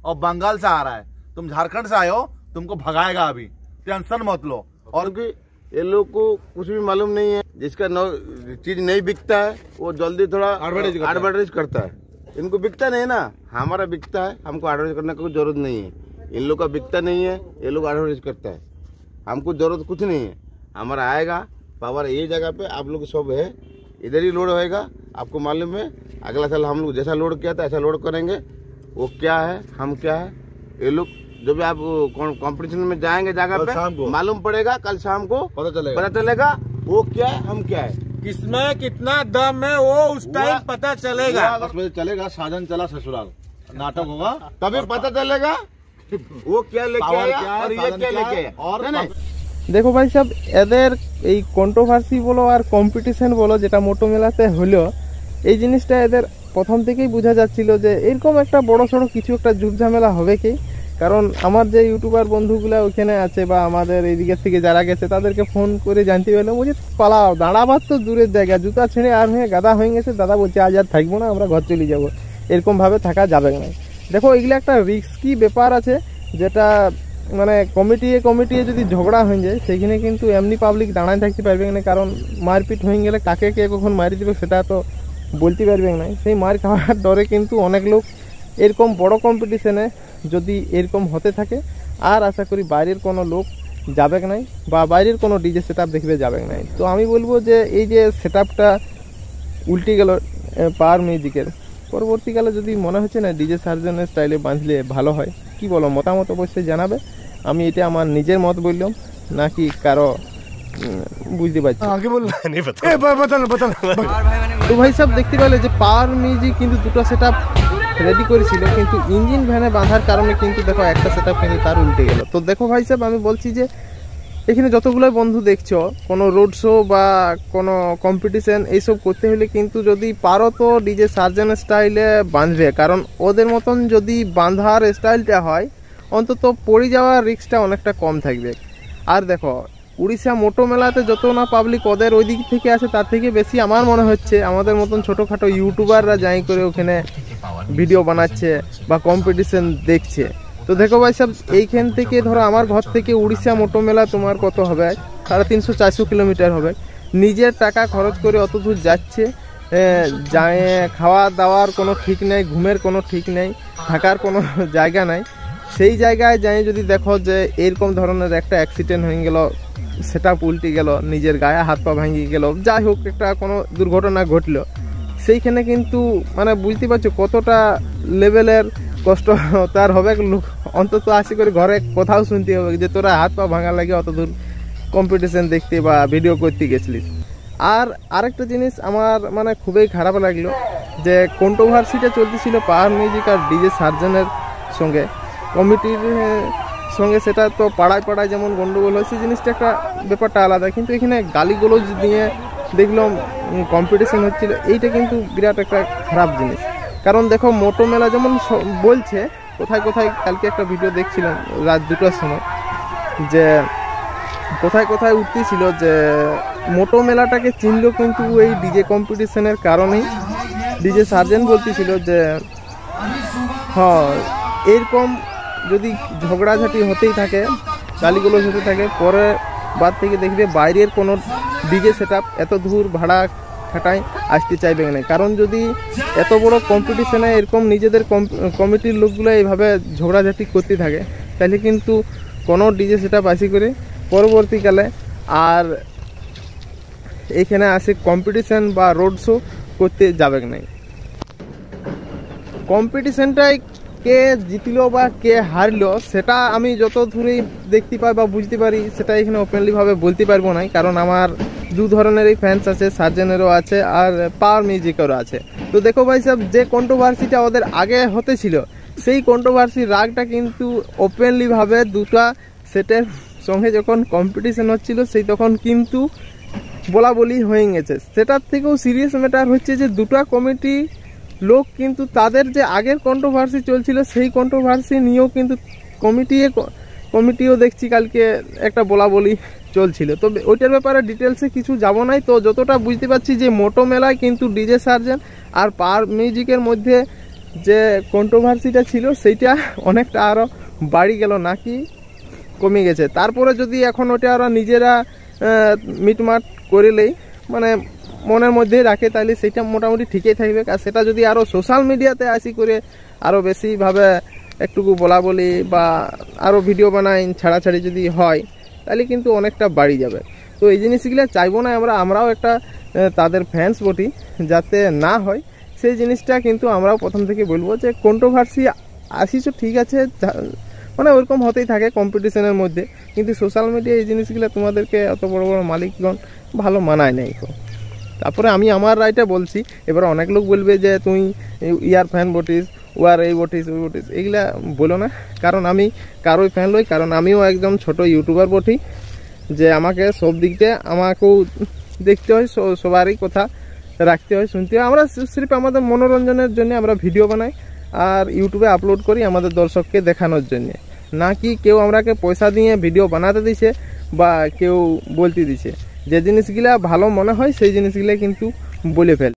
और बंगाल से आ रहा है, तुम झारखंड से आए हो, तुमको भगाएगा अभी, टेंशन मत लो। और कि ये लोग को कुछ भी मालूम नहीं है, जिसका चीज नहीं बिकता है वो जल्दी थोड़ा एडवर्टाइज करता है। इनको बिकता नहीं ना, हमारा बिकता है, हमको एडवर्टाइज करने की कोई जरूरत नहीं है। इन लोग का बिकता नहीं है, ये लोग एडवर्टाइज करता है, हमको जरूरत कुछ नहीं है। हमारा आएगा पावर ये जगह पे, आप लोग सब है, इधर ही लोड होएगा। आपको मालूम है अगला साल हम लोग जैसा लोड किया था ऐसा लोड करेंगे। वो क्या है, हम क्या है, ये लोग जो भी आप कंपटीशन में जाएंगे जगह पे मालूम पड़ेगा, कल शाम को पता चलेगा वो क्या है, हम क्या है, किसमें कितना दम है वो उस टाइम पता चलेगा। 10 बजे चलेगा, साजन चला ससुराल नाटक होगा, तभी पता चलेगा वो क्या लेके आया और ये क्या लेके आया। और देखो भाई साहब, এদের এই কন্ট্রোভার্সি বলো আর কম্পিটিশন বলো যেটা মোটো মেলাতে হলো, এই জিনিসটা এদের প্রথম থেকেই বোঝা যাচ্ছিল যে এরকম একটা বড় সড়ো কিছু একটা ঝুটঝামেলা হবে কি। কারণ আমার যে ইউটিউবার বন্ধুগুলো ওখানে আছে বা আমাদের এই দিকের থেকে যারা গেছে তাদেরকে ফোন করে জানতে পারলাম বলছে পালাও, দাঁড়াবার তো দূরের জায়গা, জুতা ছেড়ে আর হয়ে গাদা হয়ে গেছে। দাদা বলছে আজ আর থাকবো না, আমরা ঘর চলে যাবো, এরকমভাবে থাকা যাবে না। দেখো এগুলো একটা রিস্কি ব্যাপার আছে, যেটা মানে কমিটি যদি ঝগড়া হয়ে যায় সেইখানে কিন্তু এমনি পাবলিক দাঁড়ায় থাকতে পারবে না। কারণ মারপিট হয়ে গেলে কাকে কে কখন মারি দেবে সেটা তো বলতে পারবে না। সেই মার খাওয়ার ডরে কিন্তু অনেক লোক এরকম বড় কম্পিটিশনে যদি এরকম হতে থাকে আর আশা করি বাইরের কোনো লোক যাবে না বা বাইরের কোনো ডিজে সেট আপ দেখবে যাবে না। তো আমি বলবো যে এই যে সেট আপটা উল্টে গেল পাওয়ার মিউজিকের, পরবর্তীকালে যদি মনে হচ্ছে না ডিজে সার্জনের স্টাইলে বাঁধলে ভালো হয়, কি বলো মতামত অবশ্যই জানাবে। আমি এটা আমার নিজের মত বললাম, নাকি কারো বুঝতে পারছি। তো ভাই সব দেখতে পেলে যে পাওয়ার মিউজিক কিন্তু দুটো সেট আপ রেডি করেছিল, কিন্তু ইঞ্জিন ভ্যানে বাঁধার কারণে কিন্তু দেখো একটা সেট আপ কিন্তু তার উল্টে গেল। তো দেখো ভাই সাহেব, আমি বলছি যে এখানে যতগুলো বন্ধু দেখছো কোনো রোড শো বা কোনো কম্পিটিশন এইসব করতে হলে কিন্তু যদি পারো তো ডিজে সার্জেনের স্টাইলে বাঁধবে। কারণ ওদের মতন যদি বাঁধার স্টাইলটা হয় অন্তত পড়ে যাওয়ার রিস্কটা অনেকটা কম থাকবে। আর দেখো উড়িষ্যা মোটো মেলাতে যত না পাবলিক ওদের ওই দিক থেকে আসে তার থেকে বেশি আমার মনে হচ্ছে আমাদের মতন ছোটোখাটো ইউটিউবাররা যাই করে ওখানে ভিডিও বানাচ্ছে বা কম্পিটিশন দেখছে। তো দেখো ভাই সব, এইখান থেকে ধরো আমার ঘর থেকে উড়িষ্যা মোটো মেলা তোমার কত হবে, 350-400 কিলোমিটার হবে। নিজের টাকা খরচ করে অত দূর যাচ্ছে, যায় খাওয়া দাওয়ার কোনো ঠিক নেই, ঘুমের কোনো ঠিক নেই, থাকার কোনো জায়গা নাই। সেই জায়গায় যাই যদি দেখো যে এরকম ধরনের একটা অ্যাক্সিডেন্ট হয়ে গেল, সেটা উল্টে গেল, নিজের গায়ে হাত পা ভাঙিয়ে গেল, যাই হোক একটা কোনো দুর্ঘটনা ঘটলো, সেইখানে কিন্তু মানে বুঝতে পারছো কতটা লেভেলের কষ্ট তার হবে। লোক অন্তত আশি করে ঘরে কোথাও শুনতে হবে যে তোরা হাত পা ভাঙা লাগে অত দূর কম্পিটিশন দেখতে বা ভিডিও করতে গেছিলিস। আর আরেকটা জিনিস আমার মানে খুবই খারাপ লাগলো যে কন্ট্রোভার্সিটা চলতেছিল পাওয়ার মিউজিক আর ডিজে সার্জনের সঙ্গে, কমিটির সঙ্গে। সেটা তো পাড়ায় পাড়ায় যেমন গন্ডগোল হয়, সেই জিনিসটা একটা ব্যাপারটা আলাদা, কিন্তু এখানে গালিগুলোজ দিয়ে দেখলাম কম্পিটিশন হচ্ছিল, এইটা কিন্তু বিরাট একটা খারাপ জিনিস। কারণ দেখো মোটো মেলা যেমন বলছে কোথায় কোথায়, কালকে একটা ভিডিও দেখছিলাম রাত 2টার সময়, যে কোথায় কোথায় উঠতেছিল যে মোটো মেলাটাকে চিনল কিন্তু এই ডিজে কম্পিটিশনের কারণেই। ডিজে সার্জেন বলতেছিল যে হ্যাঁ এরকম যদি ঝগড়াঝাটি হতেই থাকে, গালিগুলোজ হতে থাকে, পরে বাদ থেকে দেখবে বাইরের কোনো ডিজে সেট আপ এত দূর ভাড়া খাটায় আসতে চাইবে না। কারণ যদি এত বড় কম্পিটিশনে এরকম নিজেদের কমিটির লোকগুলো এইভাবে ঝগড়াঝাটি করতে থাকে, তাহলে কিন্তু কোনো ডিজে সেট আপ আসি করে পরবর্তীকালে আর এইখানে আসে কম্পিটিশন বা রোড শো করতে যাবে না। কম্পিটিশনটাই কে জিতলো বা কে হারলো সেটা আমি যত দূরেই দেখতে পাই বা বুঝতে পারি সেটা এখানে ওপেনলিভাবে বলতে পারবো না। কারণ আমার দু ধরনেরই ফ্যান্স আছে, সার্জেনেরও আছে আর পাওয়ার মিউজিকেরও আছে। তো দেখো ভাই সাহেব, যে কন্ট্রোভার্সিটা ওদের আগে হতে ছিল সেই কন্ট্রোভার্সির রাগটা কিন্তু ওপেনলিভাবে দুটা সেটের সঙ্গে যখন কম্পিটিশন হচ্ছিল সেই তখন কিন্তু বলা বলি হয়ে গেছে। সেটার থেকেও সিরিয়াস ম্যাটার হচ্ছে যে দুটা কমিটি লোক কিন্তু তাদের যে আগের কন্ট্রোভার্সি চলছিল সেই কন্ট্রোভার্সি নিয়েও কিন্তু কমিটিও দেখছি কালকে একটা বলা বলি চলছিল। তো ওইটার ব্যাপারে ডিটেলসে কিছু যাব নাই। তো যতটা বুঝতে পারছি যে মোটো মেলায় কিন্তু ডিজে সার্জেন আর পাওয়ার মিউজিকের মধ্যে যে কন্ট্রোভার্সিটা ছিল সেইটা অনেকটা আরও বাড়ি গেল নাকি কমে গেছে। তারপরে যদি এখন ওটা ওরা নিজেরা মিটমাট করেলেই মানে মনের মধ্যেই রাখে তাহলে সেটা মোটামুটি ঠিকই থাকবে। আর সেটা যদি আরও সোশ্যাল মিডিয়াতে আসি করে আরও বেশিভাবে একটুকু বলা বলি বা আরও ভিডিও বানাই ছাড়াছাড়ি যদি হয় তাহলে কিন্তু অনেকটা বাড়ি যাবে। তো এই জিনিসগুলো চাইবো না আমরাও একটা তাদের ফ্যান্স বটি, যাতে না হয় সেই জিনিসটা কিন্তু আমরাও প্রথম থেকে বলবো যে কন্ট্রোভার্সি আসিস ঠিক আছে, মানে ওরকম হতেই থাকে কম্পিটিশনের মধ্যে, কিন্তু সোশ্যাল মিডিয়া এই জিনিসগুলো তোমাদেরকে অত বড় বড় মালিকগণ ভালো মানায় নাই। তারপরে আমি আমার রায়টা বলছি, এবার অনেক লোক বলবে যে তুই ইয়ার ফ্যান বটিস, ওয়ার এই বটিস ওই বটিস, এইগুলা বলো না, কারণ আমি কারোই ফ্যান লই, কারণ আমিও একদম ছোট ইউটিউবার বটি, যে আমাকে সব দিক দিয়ে আমাকেও দেখতে হয়, সবারই কথা রাখতে হয়, শুনতে হয়। আমরা সির্ফ আমাদের মনোরঞ্জনের জন্য আমরা ভিডিও বানাই আর ইউটিউবে আপলোড করি আমাদের দর্শককে দেখানোর জন্য, না কি কেউ আমরাকে পয়সা দিয়ে ভিডিও বানাতে দিছে বা কেউ বলতে দিছে। যে জিনিসগুলা ভালো মনে হয় সেই জিনিসগুলা কিন্তু বলে ফেল।